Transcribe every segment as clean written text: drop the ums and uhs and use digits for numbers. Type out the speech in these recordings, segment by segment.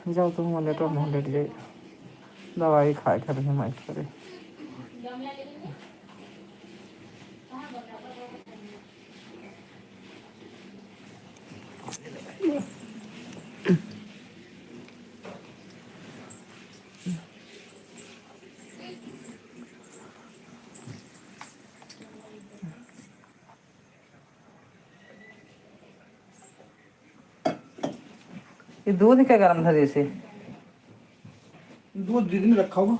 जाओ तुम लेट मुँह लेट जाए दवाई खाए खा हिमायत करे ये दूध क्या गरम था जैसे दूध दीदी ने रखा हुआ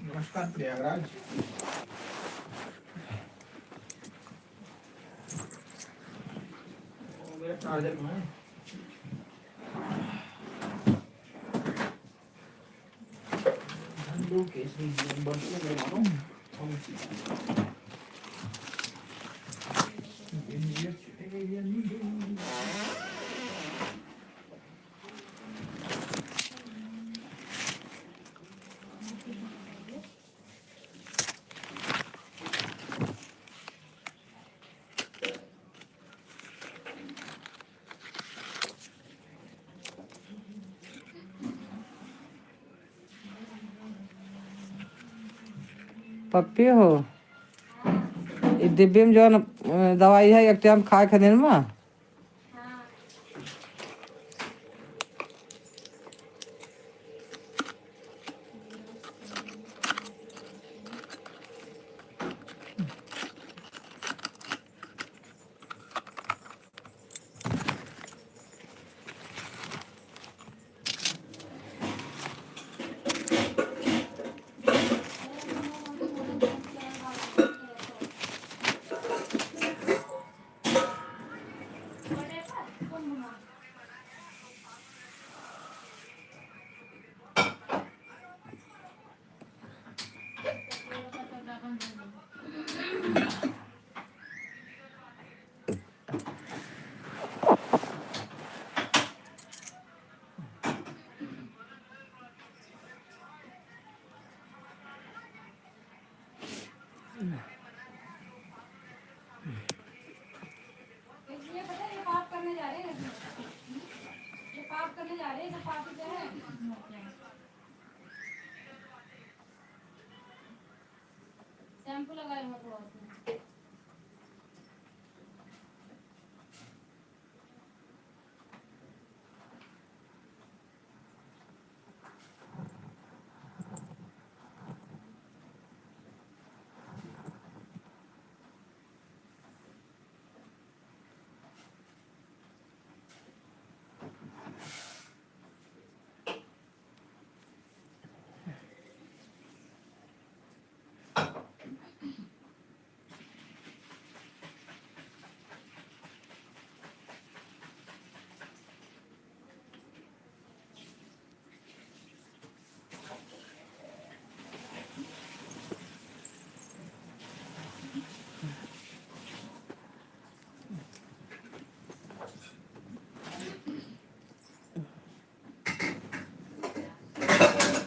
नमस्कार प्रयागराज मेरा चार्जर में है धंधों के सही बर्तन में मानो पप्पी हो ये डिब्बे में जो है ना दवाई है एक टाइम खाए खाने में शैम्पू लगाए हो थोड़ा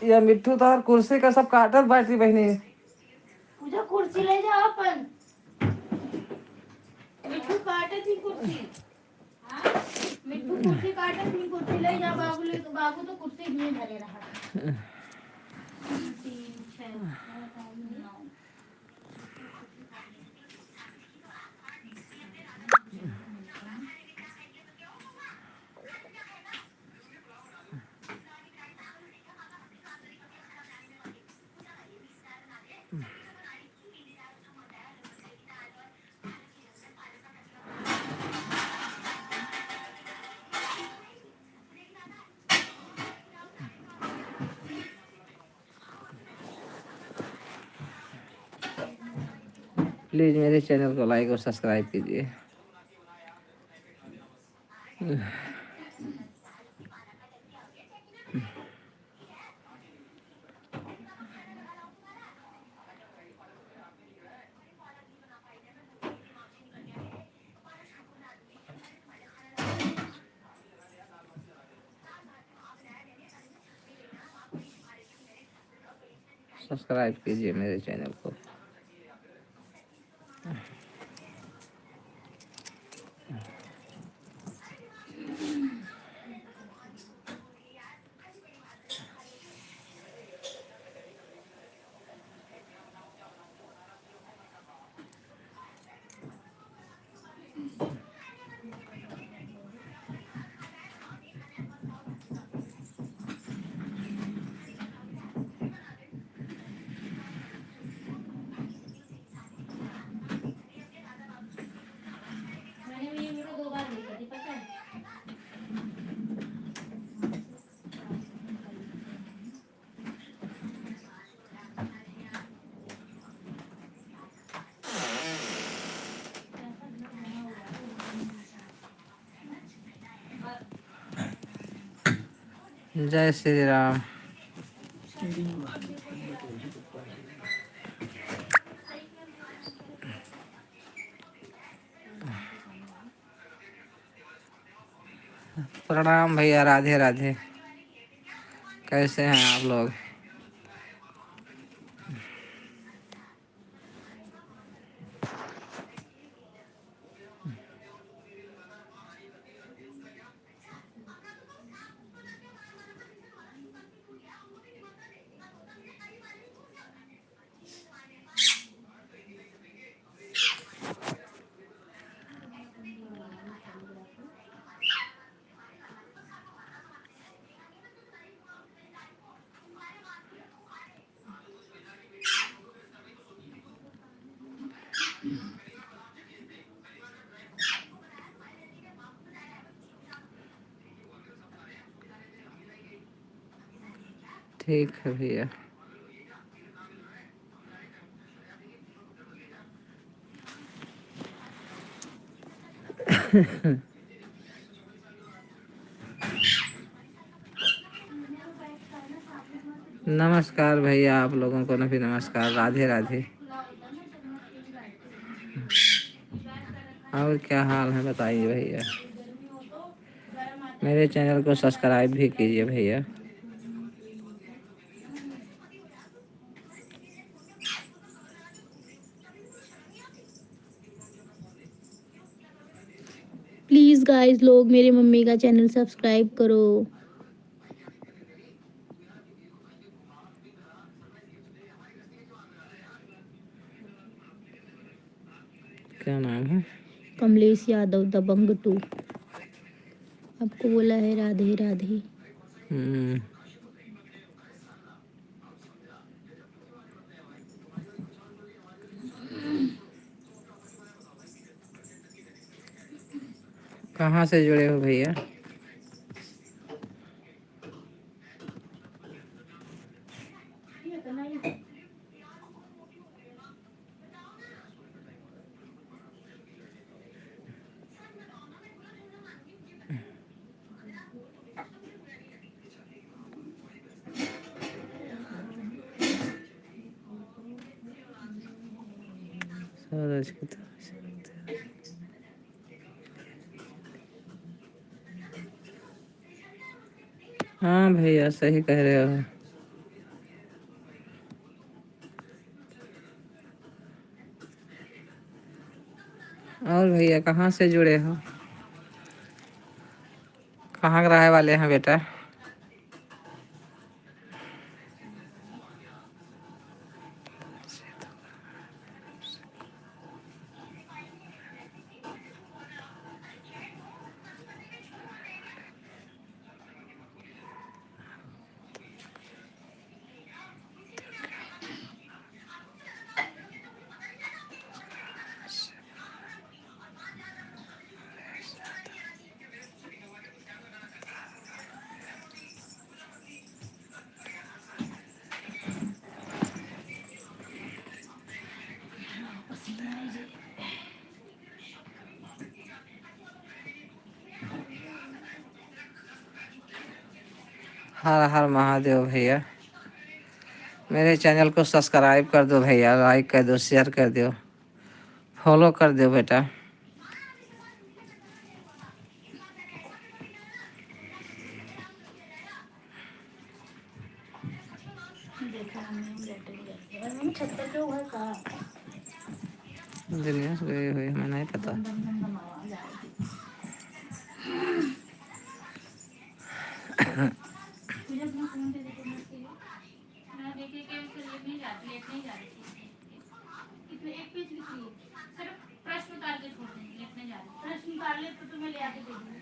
ये मिट्टू तो और कुर्सी का सब काटत बैठी बहनी पूजा कुर्सी ले जाओ अपन मिट्टू काटे थी कुर्सी हाँ मिट्टू कुर्सी काटे थी कुर्सी ले जा बाबू ले तो बाबू तो कुर्सी में धरे रहा 3 6 9 प्लीज़ मेरे चैनल को लाइक और सब्सक्राइब कीजिए सब्सक्राइब कीजिए मेरे चैनल को। मैंने भी ये वीडियो 2 बार देखा थी, पता है। जय श्री राम। प्रणाम भैया, राधे राधे। कैसे हैं आप लोग? ठीक है भैया। नमस्कार भैया, आप लोगों को भी नमस्कार, राधे राधे। और क्या हाल है बताइए भैया। मेरे चैनल को सब्सक्राइब भी कीजिए भैया। प्लीज गाइस, लोग मेरी मम्मी का चैनल सब्सक्राइब करो। क्या नाम है? कमलेश यादव दबंग 2। आपको बोला है राधे राधे। कहाँ से जुड़े हो भैया? सूरज की तरफ से। हाँ भैया, सही कह रहे हो। और भैया कहाँ से जुड़े हो? कहाँ के रहने वाले हैं बेटा? हर हर महादेव भैया। मेरे चैनल को सब्सक्राइब कर दो भैया, लाइक कर दो, शेयर कर दो, फॉलो कर दो बेटा। देखा हमने, हम लेटे नहीं जाते और मम्मी छत पर क्यों है कहाँ दिनेश गई हुई हमें नहीं पता। दम दम दम दम आवाज आ रही थी। तुझे अपना फोन दे दे तो मत चाहिए मैं देखे कि उसको लेट नहीं जा रही थी कितने एक पेज लिख रही है सिर्फ प्रश्न उतार के छोड़ देंगे लेट नहीं जा रही प्रश्न उतार ले तो तुम्हें ले आके दे दूंगी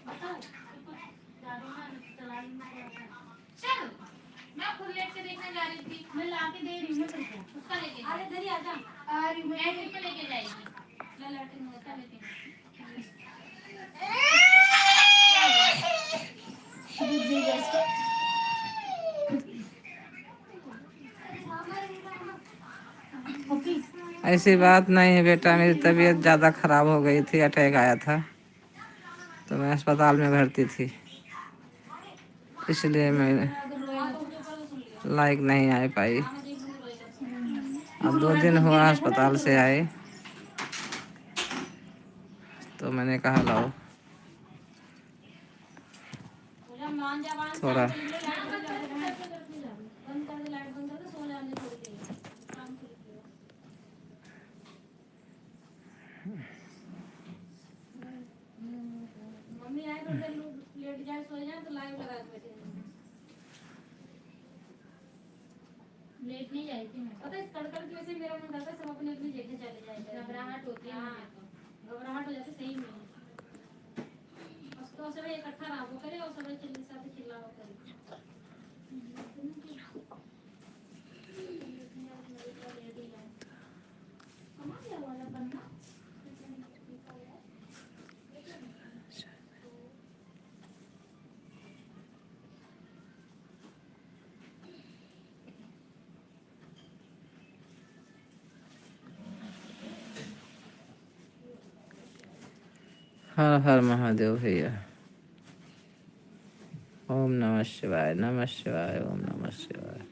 बताओ तो कुछ ज्यादा ना चला रही हूँ थोड़ा सा चल मैं खुद लेट के देखने जा रही थी मैं ला के दे रही हूँ तेरे को उसका लेके अरे इधर ही आ जा आ रही मैं ट्रिप पे लेके जाएगी ले लैट्रिन होता लेके दूध दे जैसे ओके ऐसी बात नहीं है बेटा, मेरी तबीयत ज़्यादा ख़राब हो गई थी, अटैक आया था तो मैं अस्पताल में भर्ती थी, इसलिए मैं लाइक नहीं आ पाई। अब 2 दिन हुआ अस्पताल से आए तो मैंने कहा लाओ थोड़ा मम्मी आए तो लेट जाए सो जाए तो लाइव लगा के बैठे लेट नहीं जाई थी मैं पता है कड़कड़ की वजह से मेरा मन करता है सब अपने अपनी जगह चले जाए घबराहट होती है घबराहट हो जाती सही में उसको सब इकट्ठा रहो करे और सब चिल्ली साथ चिल्लाओ करे हमारे वाला बनना हर हर महादेव भैया। ओम नमः शिवाय, नमः शिवाय, ओम नमः शिवाय।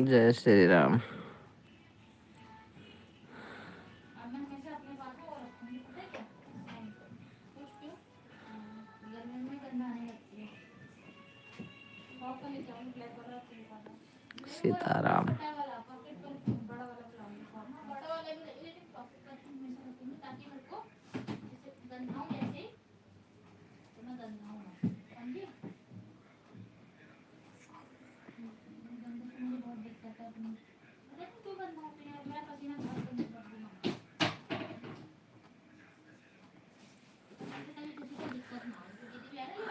जय श्री राम। सीताराम।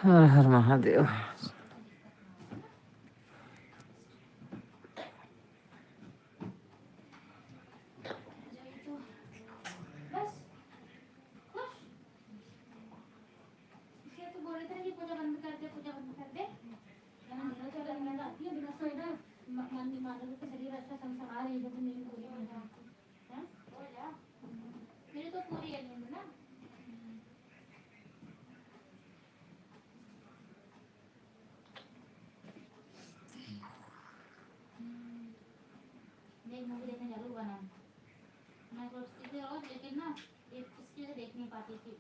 हर हर महादेव। मेरी तो पूरी है नींद ना देख मूवी देखने चालू हुआ ना मैं सोचती थी रोज लेकिन ना इसकी वजह देख नहीं पाती थी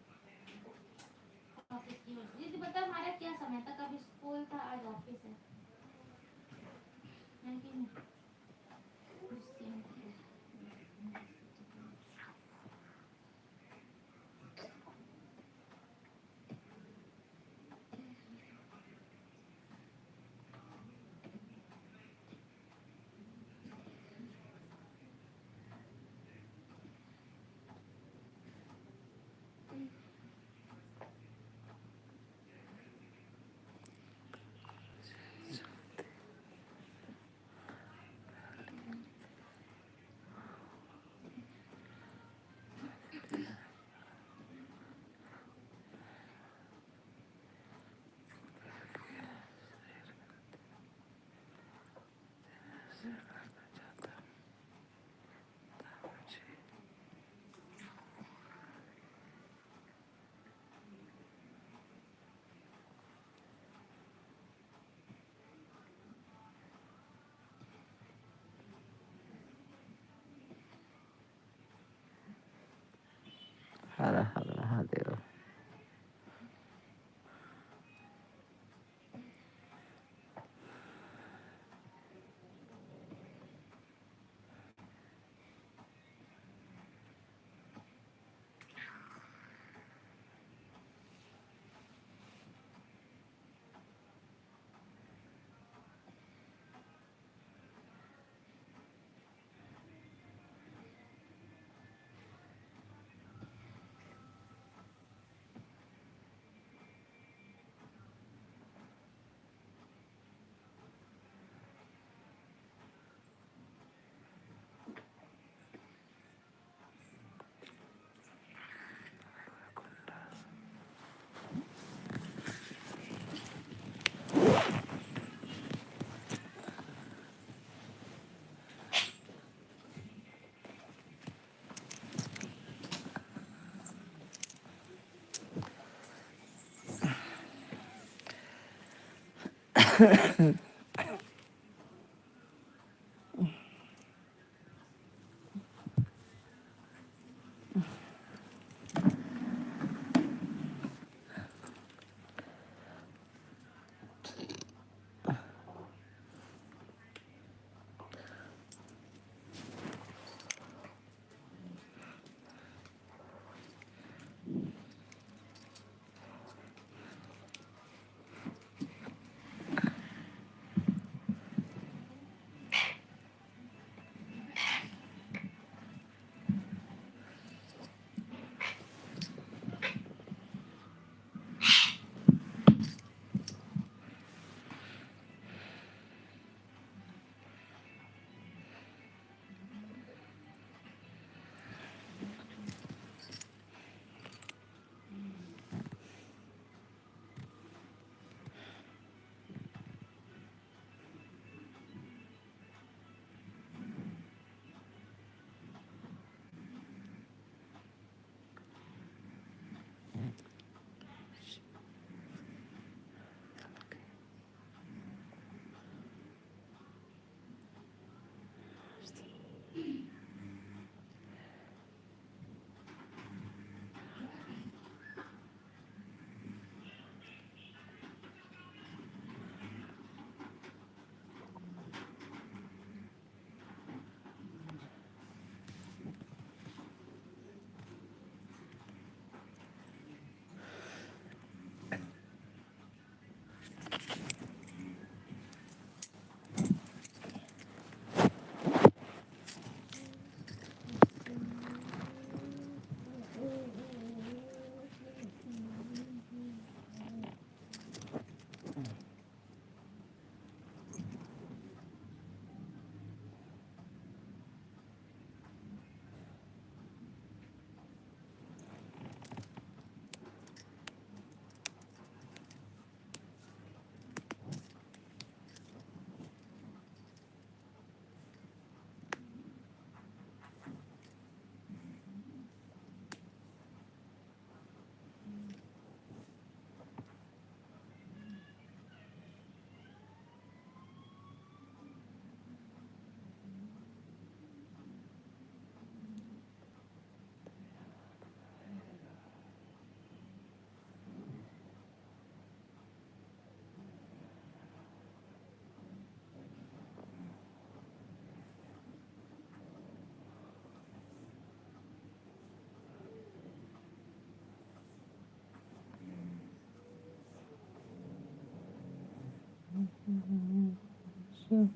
ऑफिस की वजह दीदी बता हमारा क्या समय था कभी स्कूल था आज ऑफिस है लेकिन हर हर महादेव। So